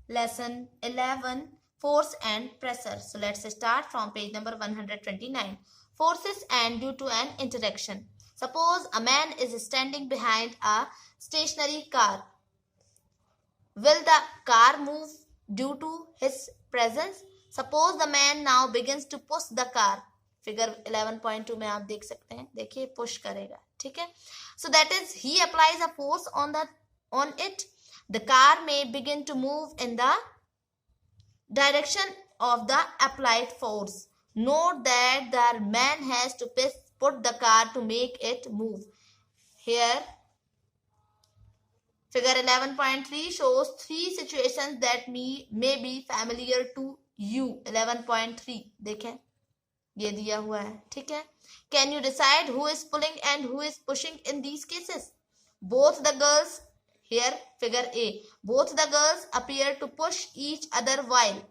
lesson 11, force and pressure. So let's start from page number 129. Forces and due to an interaction. Suppose a man is standing behind a stationary car. Will the car move due to his presence? Suppose the man now begins to push the car. Figure 11.2 में आप देख सकते हैं, देखिए push करेगा, ठीक है. So that is, he applies a force on it. The car may begin to move in the direction of the applied force. Note that the man has to put the car to make it move. Here, figure 11.3 shows three situations that may be familiar to you. 11.3 देखें, ये दिया हुआ है, ठीक है. Can you decide who is pulling and who is pushing in these cases? Both the girls, here figure A, both the girls appear to push each other while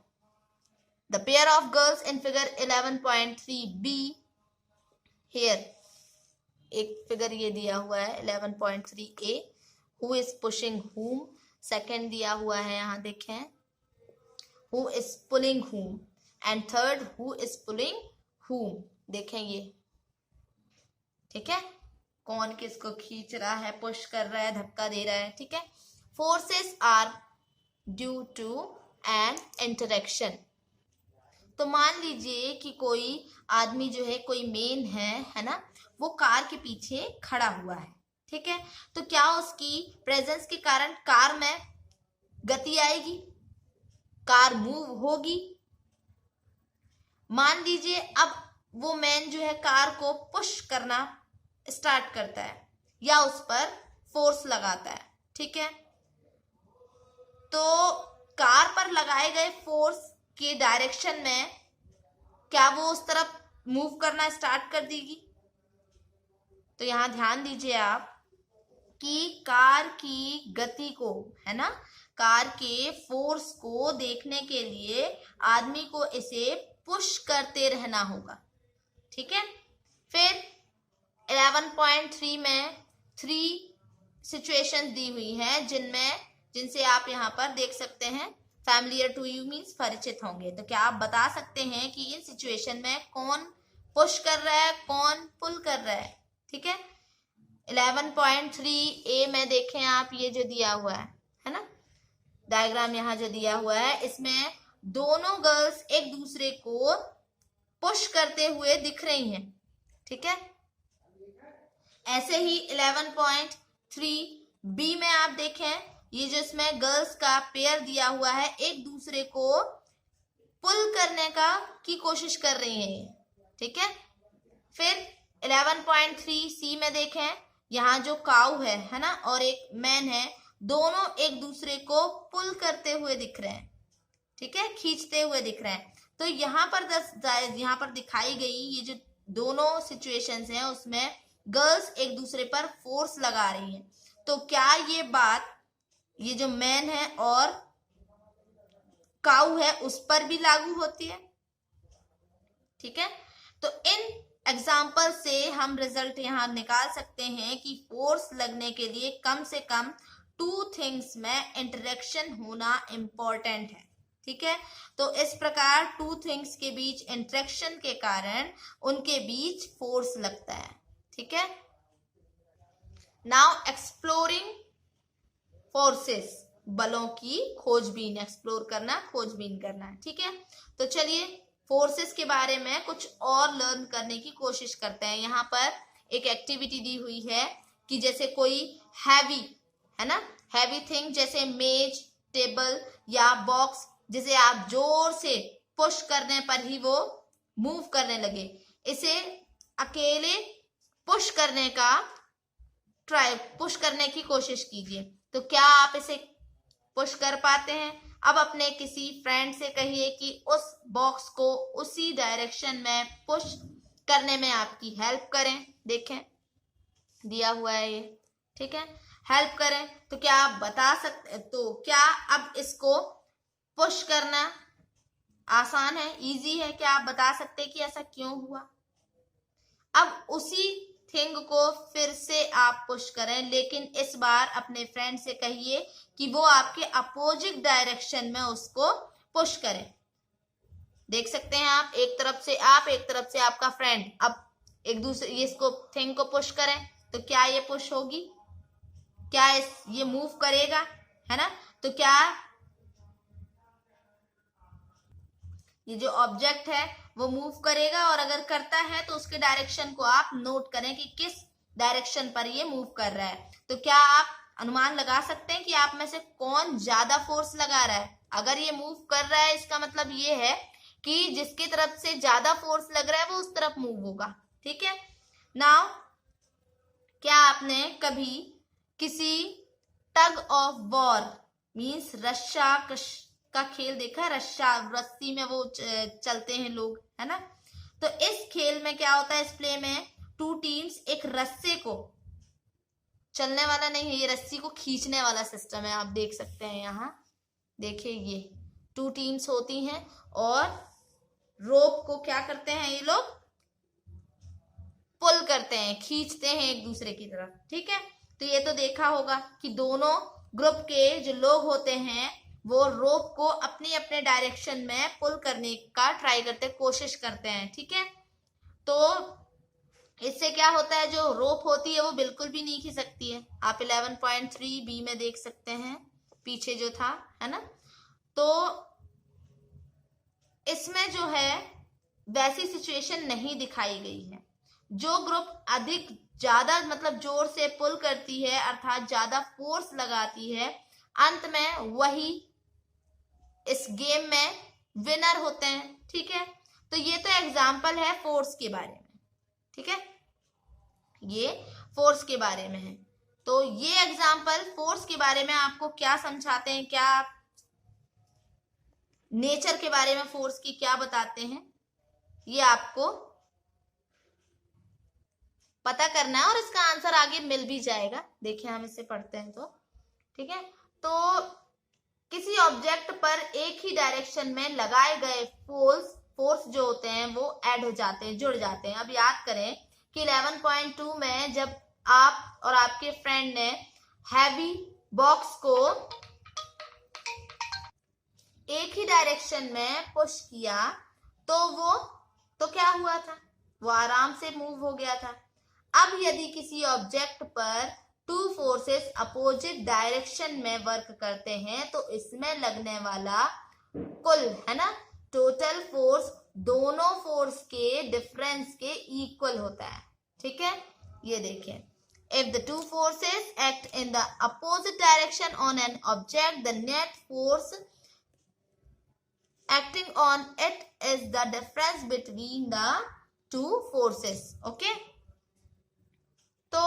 the pair of girls in figure 11.3b, here एक figure ये दिया हुआ है 11.3a, who is pushing whom. Second दिया हुआ है यहाँ देखें, who is pulling whom, and third, who is pulling whom. देखें ये, ठीक है, कौन किसको खींच रहा है, पुश कर रहा है, धक्का दे रहा है, ठीक है. Forces are due to an interaction. तो मान लीजिए कि कोई आदमी जो है, कोई मेन है ना, वो कार के पीछे खड़ा हुआ है, ठीक है. तो क्या उसकी प्रेजेंस के कारण कार में गति आएगी, कार मूव होगी. मान लीजिए अब वो मैन जो है कार को पुश करना स्टार्ट करता है या उस पर फोर्स लगाता है, ठीक है. तो कार पर लगाए गए फोर्स के डायरेक्शन में क्या वो उस तरफ मूव करना स्टार्ट कर देगी. तो यहां ध्यान दीजिए आप कि कार की गति को, है ना, कार के फोर्स को देखने के लिए आदमी को इसे पुश करते रहना होगा, ठीक है. फिर 11.3 में 3 सिचुएशंस दी हुई हैं जिनसे आप यहाँ पर देख सकते हैं. फैमिलियर टू यू मीन्स परिचित होंगे. तो क्या आप बता सकते हैं कि इन सिचुएशन में कौन पुश कर रहा है, कौन पुल कर रहा है, ठीक है. 11.3a में देखें आप, ये जो दिया हुआ है ना, डायग्राम यहाँ जो दिया हुआ है, इसमें दोनों गर्ल्स एक दूसरे को पुश करते हुए दिख रही हैं, ठीक है. ऐसे ही 11.3b में आप देखें, ये जो इसमें गर्ल्स का पेयर दिया हुआ है, एक दूसरे को पुल करने की कोशिश कर रही हैं, ठीक है. फिर 11.3c में देखें, यहाँ जो काऊ है ना, और एक मैन है, दोनों एक दूसरे को पुल करते हुए दिख रहे हैं, ठीक है, खींचते हुए दिख रहे हैं. तो यहाँ पर दिखाई गई ये जो दोनों सिचुएशंस हैं, उसमें गर्ल्स एक दूसरे पर फोर्स लगा रही हैं. तो क्या ये बात ये जो मैन है और काऊ है उस पर भी लागू होती है, ठीक है. तो इन एग्जाम्पल से हम रिजल्ट यहाँ निकाल सकते हैं कि फोर्स लगने के लिए कम से कम 2 थिंग्स में इंटरेक्शन होना इंपॉर्टेंट है, ठीक है. तो इस प्रकार 2 थिंग्स के बीच इंटरेक्शन के कारण उनके बीच फोर्स लगता है, ठीक है. नाउ एक्सप्लोरिंग फोर्सेस, बलों की खोजबीन, एक्सप्लोर करना, खोजबीन करना, ठीक है. तो चलिए फोर्सेस के बारे में कुछ और लर्न करने की कोशिश करते हैं. यहाँ पर एक एक्टिविटी दी हुई है कि जैसे कोई हैवी, है ना, हैवी थिंग जैसे मेज, टेबल या बॉक्स, जिसे आप जोर से पुश करने पर ही वो मूव करने लगे, इसे अकेले पुश करने की कोशिश कीजिए. तो क्या आप इसे पुश कर पाते हैं? अब अपने किसी फ्रेंड से कहिए कि उस बॉक्स को उसी डायरेक्शन में पुश करने में आपकी हेल्प करें. देखें दिया हुआ है ये, ठीक है, हेल्प करें. तो क्या आप बता सकते, तो क्या अब इसको पुश करना आसान है, इजी है? क्या आप बता सकते हैं कि ऐसा क्यों हुआ? अब उसी थिंग को फिर से आप पुश करें, लेकिन इस बार अपने फ्रेंड से कहिए कि वो आपके अपोजिट डायरेक्शन में उसको पुश करें। देख सकते हैं आप, एक तरफ से आप, एक तरफ से आपका फ्रेंड, अब एक दूसरे इसको थिंग को पुश करें तो क्या ये पुश होगी, क्या ये मूव करेगा, है ना। तो क्या ये जो ऑब्जेक्ट है वो मूव करेगा, और अगर करता है तो उसके डायरेक्शन को आप नोट करें कि किस डायरेक्शन पर ये मूव कर रहा है। तो क्या आप अनुमान लगा सकते हैं कि आप में से कौन ज्यादा फोर्स लगा रहा है। अगर ये मूव कर रहा है इसका मतलब ये है कि जिसकी तरफ से ज्यादा फोर्स लग रहा है वो उस तरफ मूव होगा, ठीक है। नाउ क्या आपने कभी किसी टग ऑफ वॉर मीन्स रस्सा का खेल देखा है। रस्सी में वो चलते हैं लोग, है ना। तो इस खेल में क्या होता है, इस प्ले में टू टीम्स एक रस्से को, चलने वाला नहीं है ये, रस्सी को खींचने वाला सिस्टम है। आप देख सकते हैं यहाँ, देखिए ये टू टीम्स होती हैं और रोप को क्या करते हैं ये लोग, पुल करते हैं, खींचते हैं एक दूसरे की तरफ, ठीक है। तो ये तो देखा होगा कि दोनों ग्रुप के जो लोग होते हैं वो रोप को अपने अपने डायरेक्शन में पुल करने का ट्राई करते, कोशिश करते हैं, ठीक है। तो इससे क्या होता है, जो रोप होती है वो बिल्कुल भी नहीं खींच सकती है। आप 11.3 बी में देख सकते हैं, पीछे जो था, है ना। तो इसमें जो है वैसी सिचुएशन नहीं दिखाई गई है। जो ग्रुप अधिक ज्यादा मतलब जोर से पुल करती है, अर्थात ज्यादा फोर्स लगाती है, अंत में वही इस गेम में विनर होते हैं, ठीक है। तो ये तो एग्जाम्पल है फोर्स के बारे में, ठीक है, ये फोर्स के बारे में है। तो ये एग्जाम्पल फोर्स के बारे में आपको क्या समझाते हैं, क्या नेचर के बारे में फोर्स की क्या बताते हैं, ये आपको पता करना है और इसका आंसर आगे मिल भी जाएगा। देखिए हम इसे पढ़ते हैं तो, ठीक है। तो किसी ऑब्जेक्ट पर एक ही डायरेक्शन में लगाए गए फोर्स जो होते हैं वो ऐड हो जाते हैं, जुड़ जाते हैं। अब याद करें कि 11.2 में जब आप और आपके फ्रेंड ने हैवी बॉक्स को एक ही डायरेक्शन में पुश किया तो क्या हुआ था, वो आराम से मूव हो गया था। अब यदि किसी ऑब्जेक्ट पर टू फोर्सेस अपोजिट डायरेक्शन में वर्क करते हैं तो इसमें लगने वाला कुल, है ना, टोटल फोर्स दोनों फोर्स के डिफरेंस के इक्वल होता है, ठीक है। ये देखिए, if the two forces act in the opposite direction on an object, the net force acting on it is the difference between the two forces, okay। तो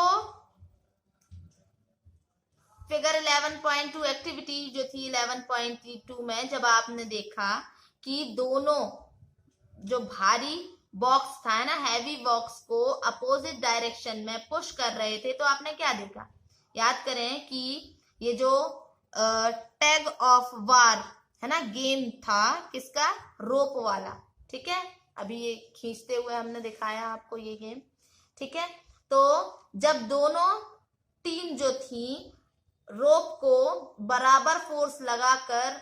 फिगर 11.2 एक्टिविटी जो थी 11.2 में, जब आपने देखा कि दोनों जो भारी बॉक्स था, है ना, हैवी बॉक्स को अपोजिट डायरेक्शन में पुश कर रहे थे, तो आपने क्या देखा, याद करें कि ये जो टैग ऑफ वार, है ना, गेम था किसका, रोप वाला, ठीक है। अभी ये खींचते हुए हमने दिखाया आपको ये गेम, ठीक है। तो जब दोनों टीम जो थी रोप को बराबर फोर्स लगाकर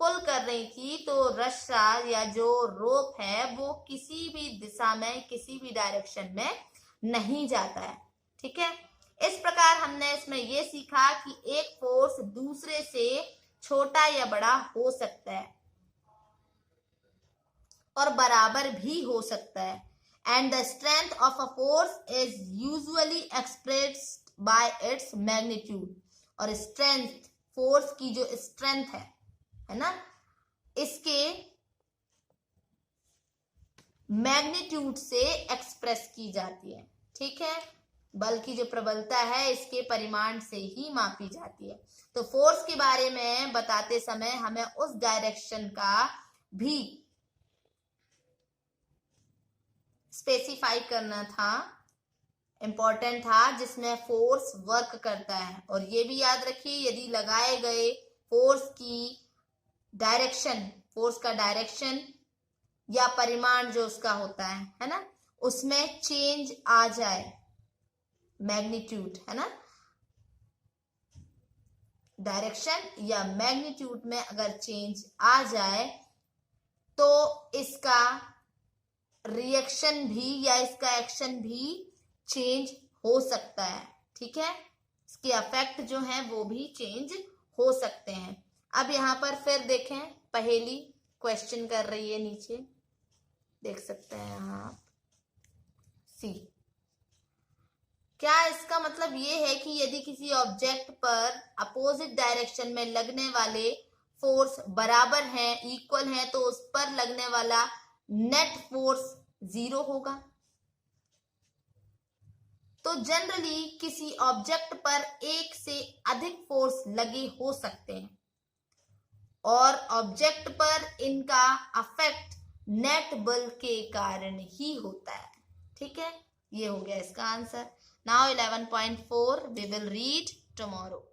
पुल कर रही थी, तो रस्सा या जो रोप है वो किसी भी दिशा में, किसी भी डायरेक्शन में नहीं जाता है, ठीक है। इस प्रकार हमने इसमें ये सीखा कि एक फोर्स दूसरे से छोटा या बड़ा हो सकता है और बराबर भी हो सकता है। And the strength of a force is usually expressed by its magnitude। और स्ट्रेंथ, फोर्स की जो स्ट्रेंथ है ना, इसके मैग्नीट्यूड से एक्सप्रेस की जाती है, ठीक है। बल की जो प्रबलता है इसके परिमाण से ही मापी जाती है। तो फोर्स के बारे में बताते समय हमें उस डायरेक्शन का भी स्पेसिफाई करना था, इंपॉर्टेंट था, जिसमें फोर्स वर्क करता है। और ये भी याद रखिए, यदि लगाए गए फोर्स की डायरेक्शन, फोर्स का डायरेक्शन या परिमाण जो उसका होता है ना, उसमें चेंज आ जाए मैग्नीट्यूड, है ना, डायरेक्शन या मैग्नीट्यूड में अगर चेंज आ जाए तो इसका रिएक्शन भी या इसका एक्शन भी चेंज हो सकता है, ठीक है, इसके इफेक्ट जो हैं वो भी चेंज हो सकते हैं। अब यहाँ पर फिर देखें, पहेली क्वेश्चन कर रही है, नीचे देख सकते हैं यहाँ आप, सी, क्या इसका मतलब ये है कि यदि किसी ऑब्जेक्ट पर अपोजिट डायरेक्शन में लगने वाले फोर्स बराबर हैं, इक्वल हैं, तो उस पर लगने वाला नेट फोर्स 0 होगा। तो जनरली किसी ऑब्जेक्ट पर एक से अधिक फोर्स लगे हो सकते हैं और ऑब्जेक्ट पर इनका अफेक्ट नेट बल के कारण ही होता है, ठीक है, ये हो गया इसका answer. Now 11.4 we will read tomorrow.